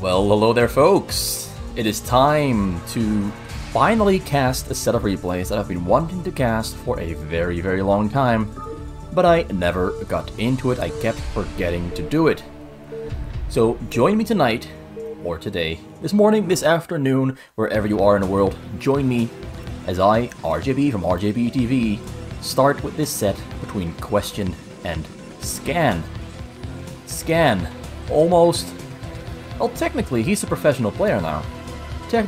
Well, hello there folks! It is time to finally cast a set of replays that I've been wanting to cast for a very long time, but I never got into it. I kept forgetting to do it. So join me tonight, or today, this morning, this afternoon, wherever you are in the world, join me as I, RJB from RJB TV, start with this set between question and scan. Scan. Almost. Well, technically, he's a professional player now. So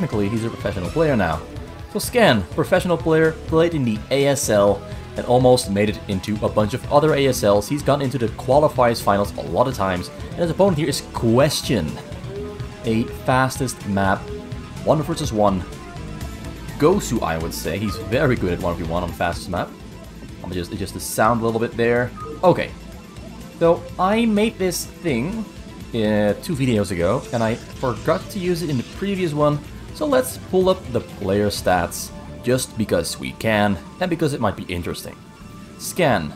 Scan, professional player, played in the ASL, and almost made it into a bunch of other ASLs. He's gone into the qualifiers finals a lot of times, and his opponent here is Question. A fastest map, 1 versus 1. Gosu, I would say. He's very good at 1v1 on fastest map. I'm gonna just adjust the sound a little bit there. Okay. So, I made this thing 2 videos ago, and I forgot to use it in the previous one, so let's pull up the player stats, just because we can, and because it might be interesting. Scan.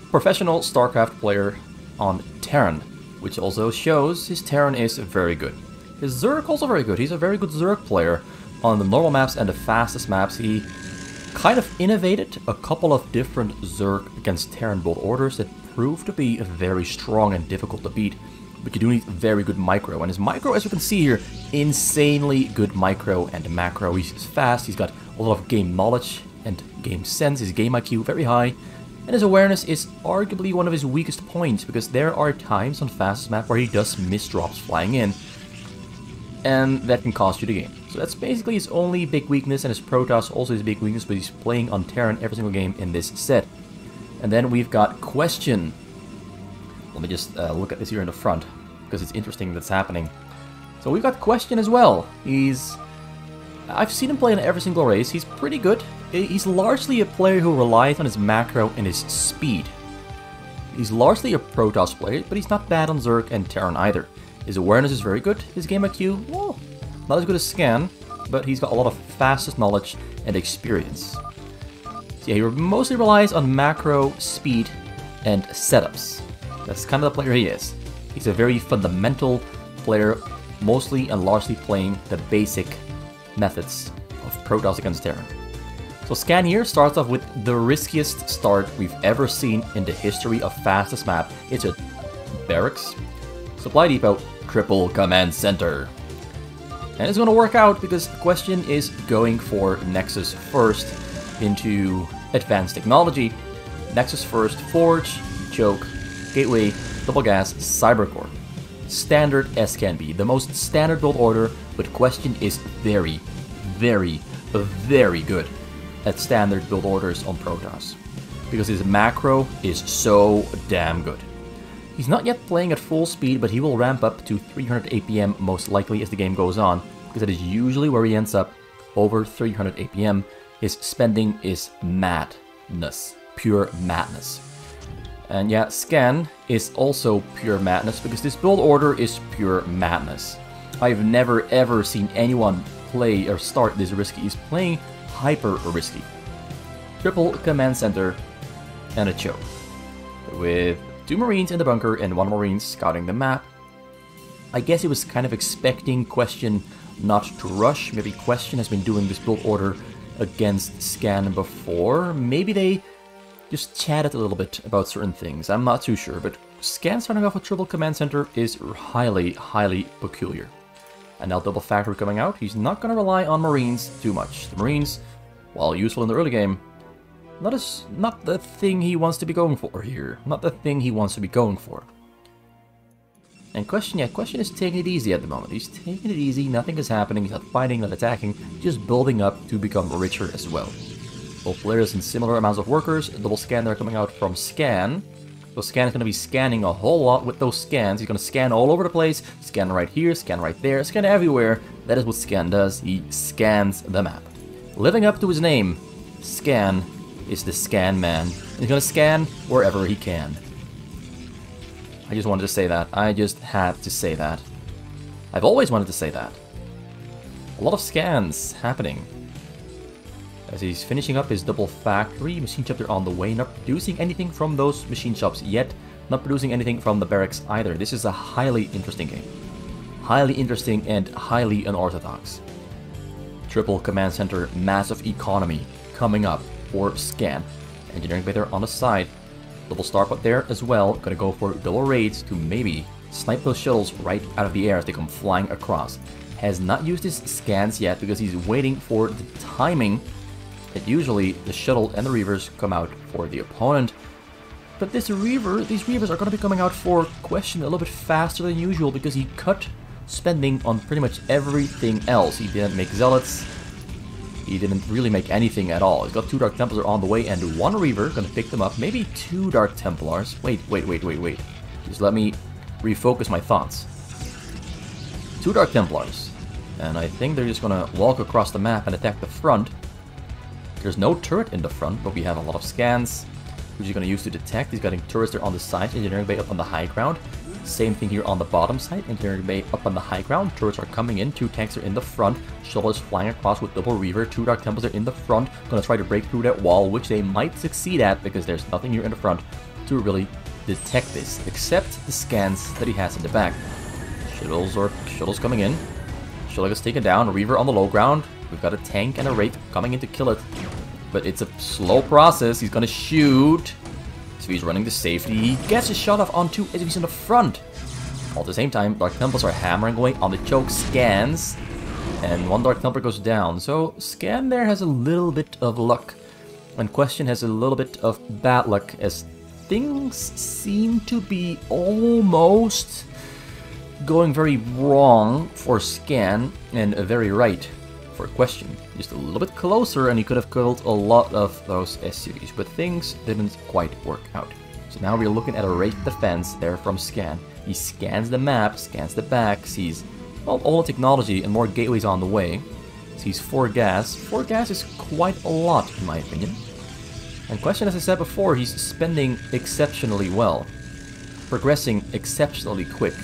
Professional StarCraft player on Terran, which also shows his Terran is very good. His Zerg also very good. He's a very good Zerg player on the normal maps and the fastest maps. He kind of innovated a couple of different Zerg against Terran build orders that proved to be very strong and difficult to beat, but you do need very good micro, and his micro, as you can see here, insanely good micro and macro. He's fast, he's got a lot of game knowledge and game sense, his game IQ very high, and his awareness is arguably one of his weakest points, because there are times on fastest map where he does miss drops flying in, and that can cost you the game. So that's basically his only big weakness, and his Protoss also his big weakness, but he's playing on Terran every single game in this set. And then we've got Question. Let me just look at this here in the front, because it's interesting that's happening. So we've got Question as well. I've seen him play in every single race. He's pretty good. He's largely a player who relies on his macro and his speed. He's largely a Protoss player, but he's not bad on Zerg and Terran either. His awareness is very good. His game IQ, well, not as good as Scan, but he's got a lot of fastest knowledge and experience. So yeah, he mostly relies on macro, speed, and setups. That's kind of the player he is. He's a very fundamental player, mostly and largely playing the basic methods of Protoss against Terran. So Scan here starts off with the riskiest start we've ever seen in the history of fastest map. It's a barracks, supply depot, triple command center. And it's going to work out because Question is going for Nexus first into advanced technology. Nexus first, Forge, Choke, Gateway, Double Gas, Cybercore. Standard as can be. The most standard build order, but Question is very good at standard build orders on Protoss, because his macro is so damn good. He's not yet playing at full speed, but he will ramp up to 300 APM most likely as the game goes on, because that is usually where he ends up, over 300 APM. His spending is madness, pure madness. And yeah, Scan is also pure madness, because this build order is pure madness. I've never ever seen anyone play or start this risky. He's playing hyper risky. Triple command center and a choke, with 2 Marines in the bunker and 1 Marine scouting the map. I guess he was kind of expecting Question not to rush. Maybe Question has been doing this build order against Scan before. Maybe they just chatted a little bit about certain things. I'm not too sure, but Scan starting off with triple command center is highly peculiar. And now double factory coming out. He's not going to rely on Marines too much. The Marines, while useful in the early game, not the thing he wants to be going for here. And Question is taking it easy at the moment. He's taking it easy, nothing is happening, he's not fighting, not attacking, just building up to become richer as well. Both players in similar amounts of workers, double scan there coming out from Scan. So Scan is going to be scanning a whole lot with those scans. He's going to scan all over the place, scan right here, scan right there, scan everywhere. That is what Scan does, he scans the map. Living up to his name, Scan is the scan man. He's going to scan wherever he can. I just wanted to say that. I just had to say that. I've always wanted to say that. A lot of scans happening. As he's finishing up his double factory, machine shops are on the way, not producing anything from those machine shops yet, not producing anything from the barracks either. This is a highly interesting game. Highly interesting and highly unorthodox. Triple command center, massive economy coming up for scan. Engineering bay there on the side. Double starport there as well. Gonna go for double raids to maybe snipe those shuttles right out of the air as they come flying across. Has not used his scans yet because he's waiting for the timing that usually the shuttle and the reavers come out for the opponent. But these reavers are going to be coming out for Question a little bit faster than usual because he cut spending on pretty much everything else. He didn't make zealots. He didn't really make anything at all. He's got 2 Dark Templars on the way and 1 Reaver. Gonna pick them up. Maybe 2 Dark Templars. Wait. Just let me refocus my thoughts. 2 Dark Templars. And I think they're just gonna walk across the map and attack the front. There's no turret in the front, but we have a lot of scans, which he's gonna use to detect. He's getting turrets there on the side. Engineering bay up on the high ground. Same thing here on the bottom side. Engineering bay up on the high ground. Turrets are coming in. 2 tanks are in the front. Shuttle is flying across with double Reaver. 2 Dark Templars are in the front. Gonna try to break through that wall, which they might succeed at because there's nothing here in the front to really detect this, except the scans that he has in the back. Shuttles coming in. Shuttle gets taken down. Reaver on the low ground. We've got a tank and a Wraith coming in to kill it. But it's a slow process. He's gonna shoot. So he's running to safety. He gets a shot off on 2 SCVs in the front. All at the same time, Dark Templars are hammering away on the choke scans. And 1 Dark Templar goes down. So Scan there has a little bit of luck. And Question has a little bit of bad luck as things seem to be almost going very wrong for Scan and very right for Question. Just a little bit closer and he could have killed a lot of those SCVs, but things didn't quite work out. So now we're looking at a Wraith defense there from Scan. He scans the map, scans the back, sees well, all the technology and more gateways on the way. Sees 4 gas. 4 gas is quite a lot in my opinion. And Question, as I said before, he's spending exceptionally well. Progressing exceptionally quick.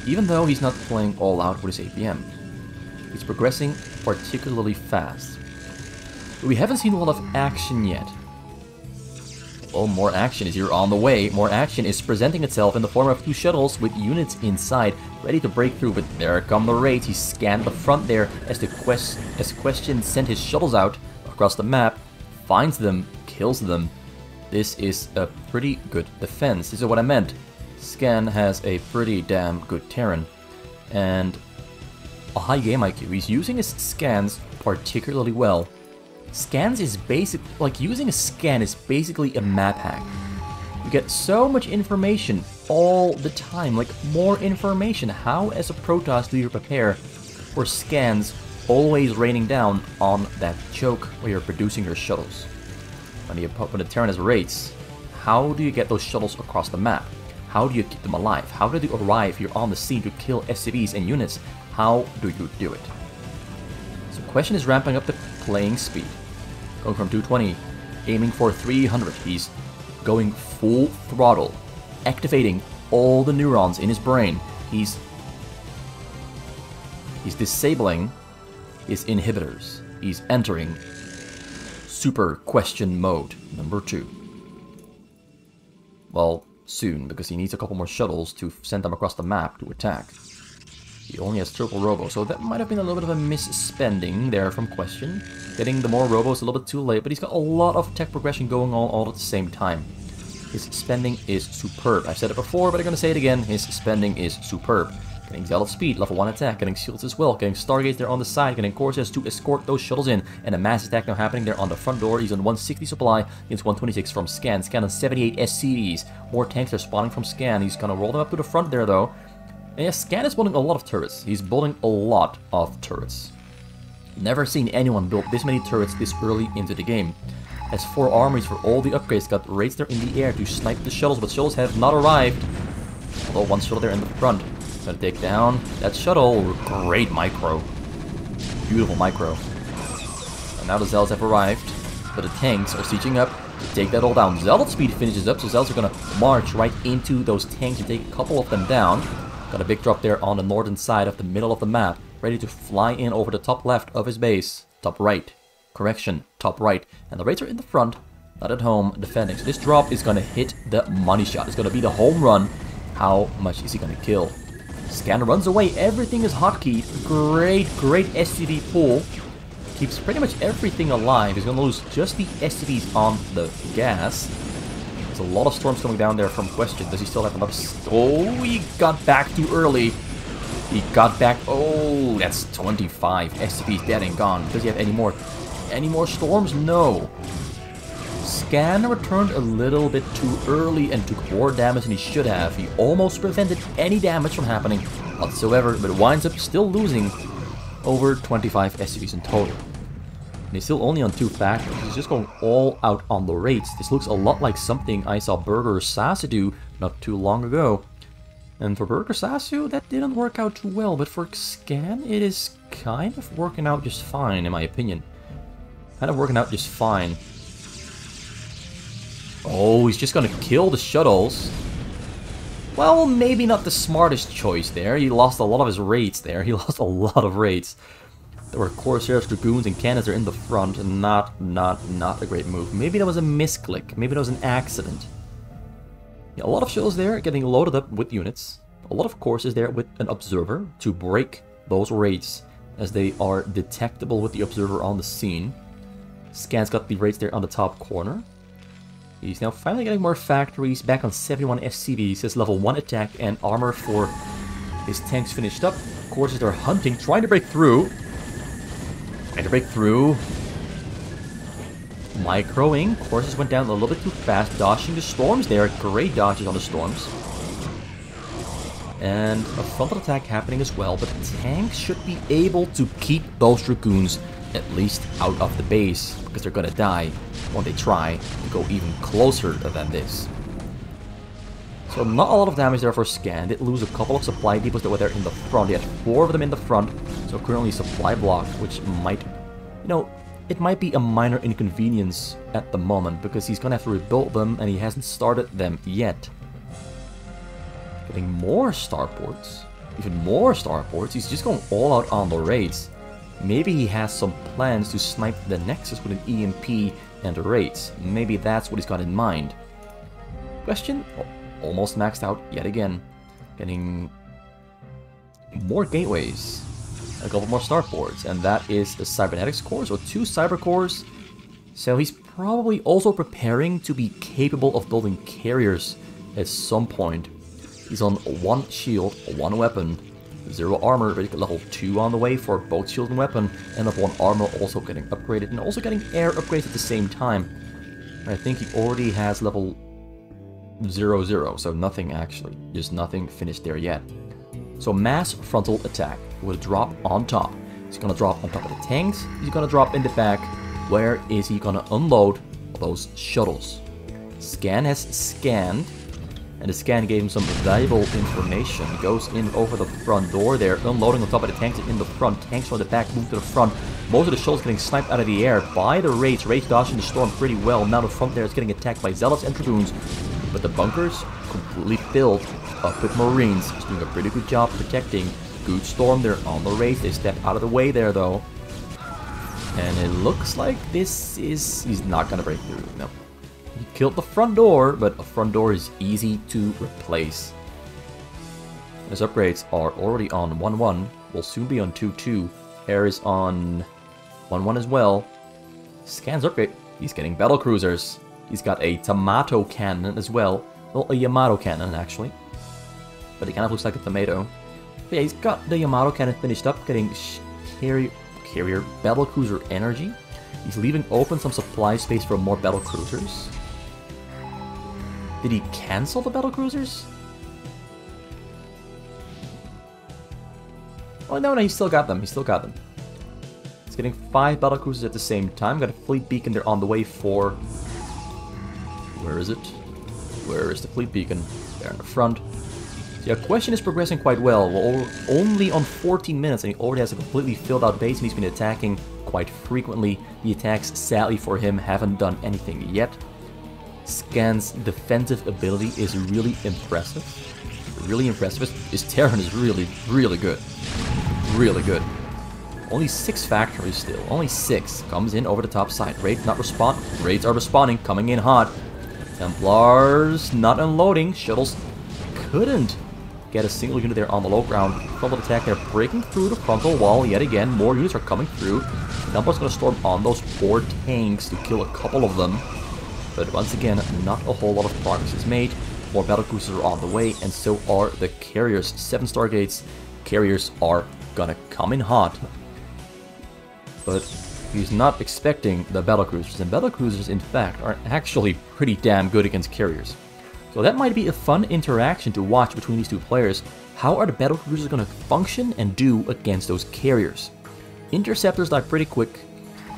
Even though he's not playing all out with his APM. He's progressing particularly fast. But we haven't seen a lot of action yet. Oh, more action is here on the way. More action is presenting itself in the form of 2 shuttles with units inside, ready to break through. But there come the Wraiths. He scanned the front there as Question sent his shuttles out across the map, finds them, kills them. This is a pretty good defense. This is what I meant. Scan has a pretty damn good Terran. And a high game IQ. He's using his scans particularly well. Scans is using a scan is basically a map hack. You get so much information all the time, like more information. How as a Protoss do you prepare for scans always raining down on that choke where you're producing your shuttles? When the Terran has Wraiths, how do you get those shuttles across the map? How do you keep them alive? How do they arrive here on the scene to kill SCVs and units? How do you do it? So Question is ramping up the playing speed. Going from 220, aiming for 300. He's going full throttle, activating all the neurons in his brain. He's disabling his inhibitors. He's entering Super Question mode number 2. Well, soon, because he needs a couple more shuttles to send them across the map to attack. He only has triple robo, so that might have been a little bit of a misspending there from Question. Getting the more robos a little bit too late, but he's got a lot of tech progression going on all at the same time. His spending is superb. I've said it before, but I'm gonna say it again. His spending is superb. Getting Zealot speed, level 1 attack, getting shields as well, getting Stargates there on the side, getting Corsairs to escort those shuttles in, and a mass attack now happening there on the front door. He's on 160 supply against 126 from Scan. Scan on 78 SCVs. More tanks are spawning from Scan. He's gonna roll them up to the front there though. And yeah, Scan is building a lot of turrets. He's building a lot of turrets. Never seen anyone build this many turrets this early into the game. Has 4 armories for all the upgrades, got Wraiths there in the air to snipe the shuttles, but shuttles have not arrived. Although 1 shuttle there in the front. Gonna take down that shuttle. Great micro. Beautiful micro. And now the Zealots have arrived, but the tanks are sieging up to take that all down. Zealot speed finishes up, so Zealots are gonna march right into those tanks and take a couple of them down. Got a big drop there on the northern side of the middle of the map, ready to fly in over the top left of his base. Top right. Correction, top right. And the Wraiths are in the front, not at home, defending. So this drop is gonna hit the money shot. It's gonna be the home run. How much is he gonna kill? Scan runs away. Everything is hotkeyed. Great SCV pull. Keeps pretty much everything alive. He's going to lose just the SCVs on the gas. There's a lot of storms coming down there from Question. Does he still have enough? Oh, he got back too early. He got back. Oh, that's 25 SCVs dead and gone. Does he have any more? Any more storms? No. Scan returned a little bit too early and took more damage than he should have. He almost prevented any damage from happening whatsoever, but winds up still losing over 25 SCVs in total. And he's still only on 2 factors. He's just going all out on the raids. This looks a lot like something I saw Burger Sasu do not too long ago. And for Burger Sasu, that didn't work out too well, but for Scan, it is kind of working out just fine, in my opinion. Kind of working out just fine. Oh, he's just gonna kill the shuttles. Well, maybe not the smartest choice there. He lost a lot of his raids there. He lost a lot of raids. There were Corsairs, Dragoons, and Cannons are in the front, and not a great move. Maybe that was a misclick. Maybe that was an accident. Yeah, a lot of shuttles there getting loaded up with units. A lot of Corsairs there with an Observer to break those raids, as they are detectable with the Observer on the scene. Scan's got the raids there on the top corner. He's now finally getting more factories, back on 71 SCVs, his level 1 attack and armor for his tanks finished up. Corsairs are hunting, trying to break through. Microing. Corsairs went down a little bit too fast, dodging the storms there. Great dodges on the storms. And a frontal attack happening as well, but tanks should be able to keep those Dragoons at least out of the base, because they're gonna die when they try to go even closer than this. So not a lot of damage there for Scan. Did lose a couple of supply depots that were there in the front. He had 4 of them in the front, so currently supply blocked, which might, you know, it might be a minor inconvenience at the moment, because he's gonna have to rebuild them, and he hasn't started them yet. Getting more starports, even more starports. He's just going all out on the raids. Maybe he has some plans to snipe the Nexus with an EMP and raids. Maybe that's what he's got in mind. Question? Oh, almost maxed out yet again. Getting more gateways. A couple more starports. And that is a cybernetics core, so 2 cyber cores. So he's probably also preparing to be capable of building carriers at some point. He's on 1 shield, 1 weapon. 0 armor, but level 2 on the way for both shield and weapon, and level 1 armor also getting upgraded, and also getting air upgrades at the same time. I think he already has level 0, so nothing actually, just nothing finished there yet. So mass frontal attack will drop on top. He's gonna drop on top of the tanks, he's gonna drop in the back. Where is he gonna unload those shuttles? Scan has scanned. And the scan gave him some valuable information. He goes in over the front door there, unloading on top of the tanks in the front. Tanks from the back move to the front. Most of the shuttles getting sniped out of the air by the raids. Raids dodging the storm pretty well. Now the front there is getting attacked by Zealots and Dragoons. But the bunkers completely filled up with Marines. He's doing a pretty good job protecting. Good storm there on the raids. They step out of the way there though. And it looks like he's not gonna break through. No. He killed the front door, but a front door is easy to replace. His upgrades are already on 1-1, will soon be on 2-2. Air is on 1-1 as well. Scan's upgrade, he's getting battle cruisers. He's got a tomato cannon as well. Well, a Yamato cannon actually. But it kind of looks like a tomato. But yeah, he's got the Yamato cannon finished up, getting carrier battle cruiser energy. He's leaving open some supply space for more battle cruisers. Did he cancel the battle cruisers? Oh no, he still got them. He's getting 5 battle cruisers at the same time. Got a fleet beacon there on the way for... Where is it? Where is the fleet beacon? There in the front. So yeah, Question is progressing quite well. We're only on 14 minutes and he already has a completely filled out base and he's been attacking quite frequently. The attacks, sadly for him, haven't done anything yet. Scan's defensive ability is really impressive. His Terran is really good. Really good. Only 6 factories still. Only 6. Comes in over the top side. Raids not respond. Raids are responding. Coming in hot. Templars not unloading. Shuttles couldn't get a single unit there on the low ground. Frontal attack there, breaking through the frontal wall yet again. More units are coming through. Templar's going to storm on those 4 tanks to kill a couple of them. But once again, not a whole lot of progress is made. More battlecruisers are on the way, and so are the carriers. 7 Stargates. Carriers are gonna come in hot. But he's not expecting the battlecruisers, and battlecruisers, in fact, are actually pretty damn good against carriers. So that might be a fun interaction to watch between these 2 players. How are the battlecruisers going to function and do against those carriers? Interceptors die pretty quick,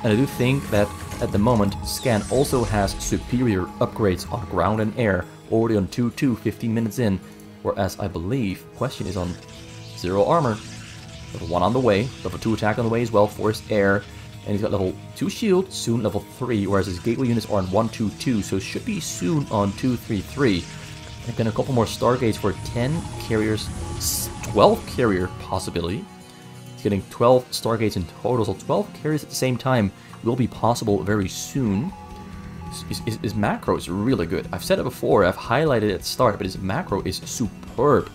and I do think that at the moment, Scan also has superior upgrades on ground and air, already on 2-2, 15 minutes in, whereas I believe Question is on 0 armor. Level 1 on the way, level 2 attack on the way as well, Force Air, and he's got level 2 shield, soon level 3, whereas his gateway units are on 1-2-2, so should be soon on 2-3-3. And then a couple more Stargates for 10 carriers, 12 carrier possibility. He's getting 12 Stargates in total, so 12 carriers at the same time will be possible very soon. His macro is really good. I've said it before, I've highlighted it at the start, but his macro is superb.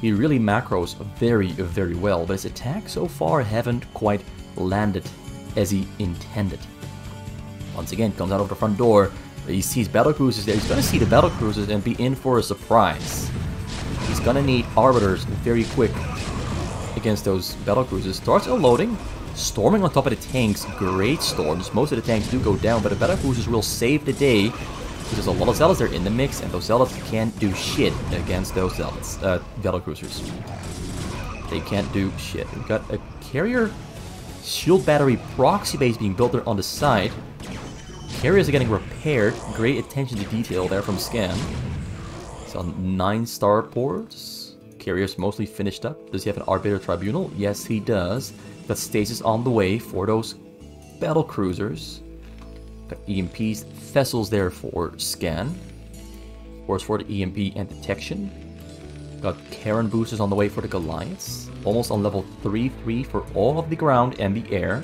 He really macros very, very well, but his attacks so far haven't quite landed as he intended. Once again, comes out of the front door. He sees battlecruisers there. He's going to see the battlecruisers and be in for a surprise. He's going to need arbiters very quick against those battlecruisers. Starts unloading, storming on top of the tanks. Great storms. Most of the tanks do go down, but the battlecruisers will save the day. There's a lot of zealots there in the mix, and those zealots can't do shit against those zealots, battlecruisers. They can't do shit. We've got a carrier shield battery proxy base being built there on the side. Carriers are getting repaired. Great attention to detail there from Scan. It's on 9 starports. Carriers mostly finished up. Does he have an Arbiter Tribunal? Yes, he does. Got stasis on the way for those battlecruisers. Got EMPs, vessels there for Scan. Of course, for the EMP and detection. Got Karen boosters on the way for the Goliaths. Almost on level 3-3 for all of the ground and the air.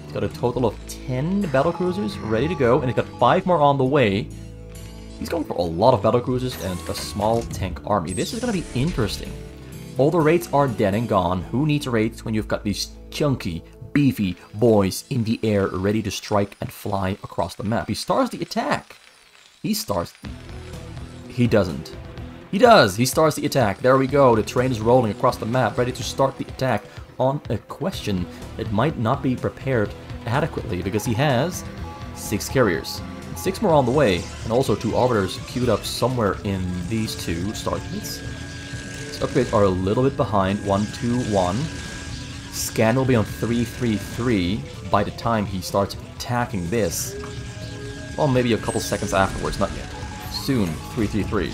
He's got a total of 10 battlecruisers ready to go, and he's got 5 more on the way. He's going for a lot of battlecruisers and a small tank army. This is going to be interesting. All the raids are dead and gone. Who needs raids when you've got these chunky, beefy boys in the air ready to strike and fly across the map? He starts the attack. He doesn't. He does! He starts the attack. There we go. The train is rolling across the map, ready to start the attack on a Question that might not be prepared adequately because he has 6 carriers. 6 more on the way, and also 2 arbiters queued up somewhere in these 2 Stargates. His upgrades are a little bit behind, 1-2-1. Scan will be on 3-3-3 by the time he starts attacking this. Well, maybe a couple seconds afterwards, not yet. Soon, 3-3-3.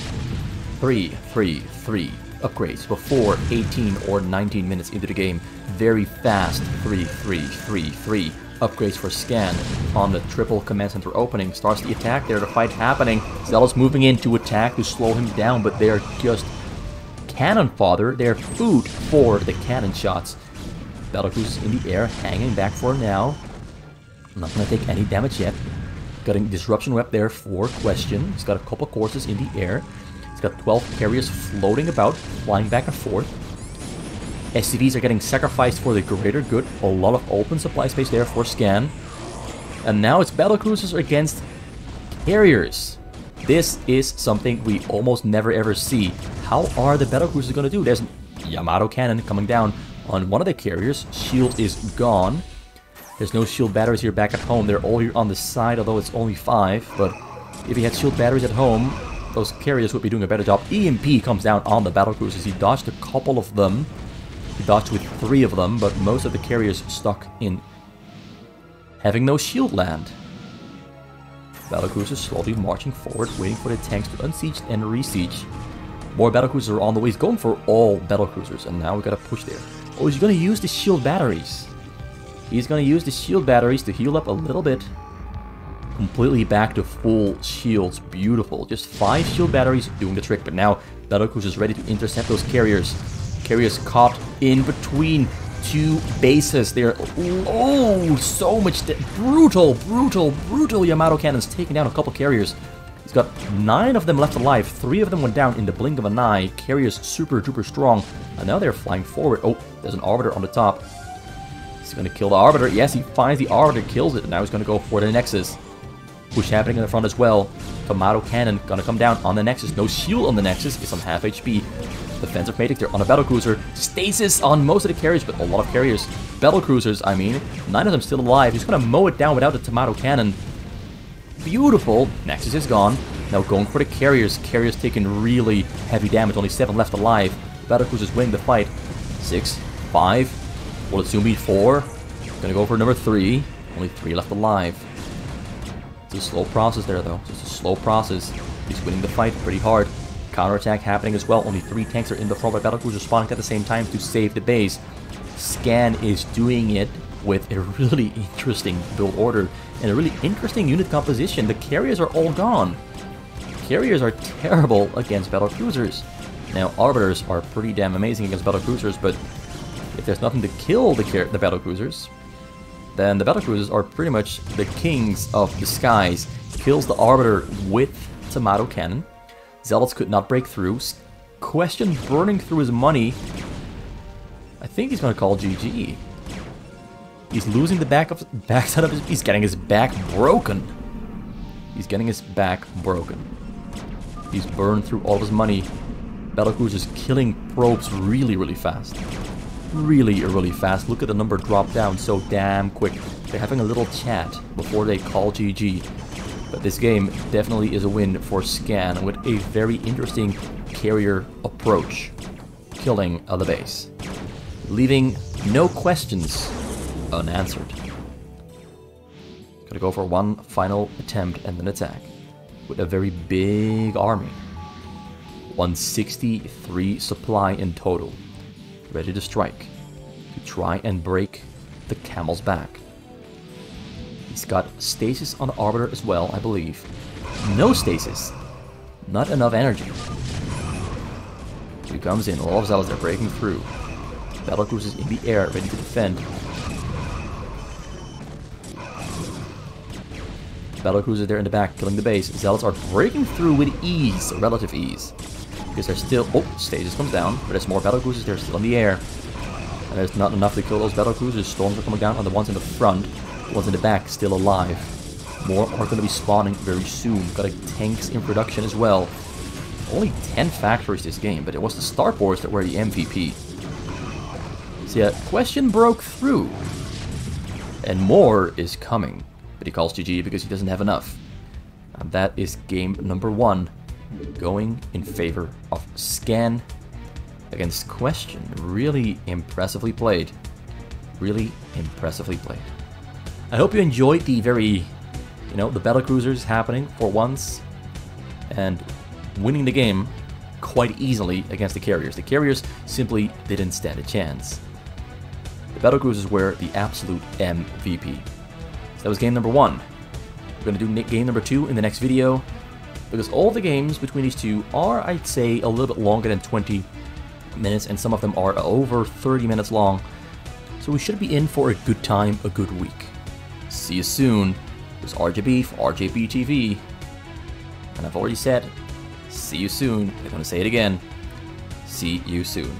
3-3-3 upgrades before 18 or 19 minutes into the game. Very fast 3-3-3-3 upgrades for Scan on the triple command center opening. Starts the attack there, the fight happening. Zealots moving in to attack to slow him down, but they're just cannon fodder. They're food for the cannon shots. Battlecruisers in the air, hanging back for now. Not going to take any damage yet. Getting disruption web there for Question. He's got a couple courses in the air. He's got 12 carriers floating about, flying back and forth. SCVs are getting sacrificed for the greater good. A lot of open supply space there for Scan. And now it's battlecruisers against carriers. This is something we almost never ever see. How are the battlecruisers going to do? There's a Yamato cannon coming down on one of the carriers. Shield is gone. There's no shield batteries here back at home. They're all here on the side, although it's only 5. But if he had shield batteries at home, those carriers would be doing a better job. EMP comes down on the battlecruisers. He dodged a couple of them. He dodged with 3 of them, but most of the carriers stuck in having no shield land. Battlecruisers slowly marching forward, waiting for the tanks to unsiege and resiege. More battlecruisers are on the way. He's going for all battlecruisers, and now we gotta push there. Oh, he's gonna use the shield batteries. He's gonna use the shield batteries to heal up a little bit. Completely back to full shields. Beautiful. Just 5 shield batteries doing the trick, but now battlecruisers ready to intercept those carriers. Carriers caught in between 2 bases. They're so much brutal Yamato cannons taking down a couple carriers. He's got 9 of them left alive. 3 of them went down in the blink of an eye. Carriers super duper strong. And now they're flying forward. Oh, there's an Arbiter on the top. He's going to kill the Arbiter. Yes, he finds the Arbiter, kills it. And now he's going to go for the Nexus. Push happening in the front as well. Tomato Cannon going to come down on the Nexus. No shield on the Nexus. It's on half HP. Defensive Matic there on a Battlecruiser. Stasis on most of the carriers, but a lot of carriers. Battlecruisers, I mean. 9 of them still alive. He's going to mow it down without the Tomato Cannon. Beautiful. Nexus is gone. Now going for the carriers. Carriers taking really heavy damage. Only 7 left alive. Battlecruisers winning the fight. 6, 5. Will it soon be 4? Gonna go for number 3. Only 3 left alive. It's a slow process there, though. It's a slow process. He's winning the fight pretty hard. Counterattack happening as well. Only 3 tanks are in the front, but Battlecruisers spawning at the same time to save the base. Scan is doing it with a really interesting build order and a really interesting unit composition. The carriers are all gone. Carriers are terrible against Battlecruisers. Now, Arbiters are pretty damn amazing against Battlecruisers, but if there's nothing to kill the Battlecruisers, then the Battlecruisers are pretty much the kings of the skies. Kills the Arbiter with Tomato Cannon. Zealots could not break through. Question burning through his money. I think he's going to call GG. He's losing the backside of his... He's getting his back broken. He's getting his back broken. He's burned through all of his money. Battlecruisers killing probes really, really fast. Really, really fast. Look at the number drop down so damn quick. They're having a little chat before they call GG. But this game definitely is a win for Scan with a very interesting carrier approach. Killing the base. Leaving no questions unanswered. Gonna go for one final attempt and an attack. With a very big army. 163 supply in total. Ready to strike. To try and break the camel's back. He's got stasis on the Arbiter as well, I believe. No stasis. Not enough energy. He comes in. All of Zealots are breaking through. Battlecruisers in the air, ready to defend. Battlecruisers there in the back, killing the base. Zealots are breaking through with ease, relative ease. Because they're still... Oh, stasis comes down, but there's more Battlecruisers. They're still in the air. And there's not enough to kill those Battlecruisers. Storms are coming down on the ones in the front. The ones in the back still alive. More are going to be spawning very soon. Got a tanks in production as well. Only 10 factories this game, but it was the starports that were the MVP. So yeah, question broke through. And more is coming. But he calls GG because he doesn't have enough. And that is game number 1. Going in favor of Scan against Question. Really impressively played. Really impressively played. I hope you enjoyed the very, the Battlecruisers happening for once. And winning the game quite easily against the carriers. The carriers simply didn't stand a chance. The Battlecruisers were the absolute MVP. So that was game number 1. We're going to do game number 2 in the next video. Because all the games between these two are, I'd say, a little bit longer than 20 minutes. And some of them are over 30 minutes long. So we should be in for a good time, a good week. See you soon. This is RJB for RJB TV. And I've already said, see you soon. I'm going to say it again. See you soon.